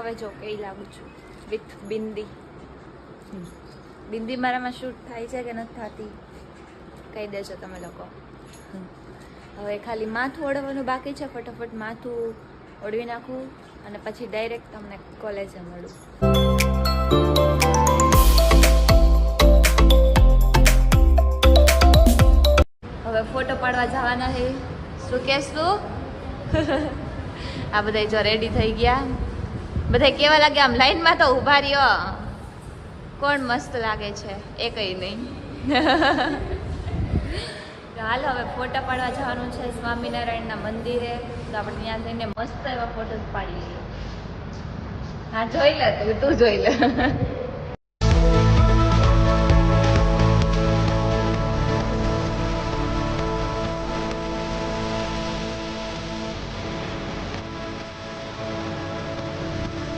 હવે જો કેવી લાગુ છું વિથ બિંદી. બિંદી મારામાં શૂટ થાય છે કે નથી થતી કહી દેજો તમે લોકો. હવે ખાલી માથું ઓળવવાનું બાકી છે. ફટાફટ માથું ઓળવી નાખું અને પછી ડાયરેક્ટ તમને કોલેજે મળું. હવે ફોટો પાડવા જવાના છે. શું કહેશું? આ બધા જો રેડી થઈ ગયા. બધા કેવા લાગે આમ લાઈનમાં તો ઊભા રહ્યો. કોણ મસ્ત લાગે છે એ કઈ નહીં. હાલો હવે ફોટા પાડવા જવાનું છે સ્વામિનારાયણના મંદિરે. તો આપણે ત્યાં જઈને મસ્ત એવા ફોટોસ પાડી લઈએ. હા જોઈ લે તું જોઈ લે.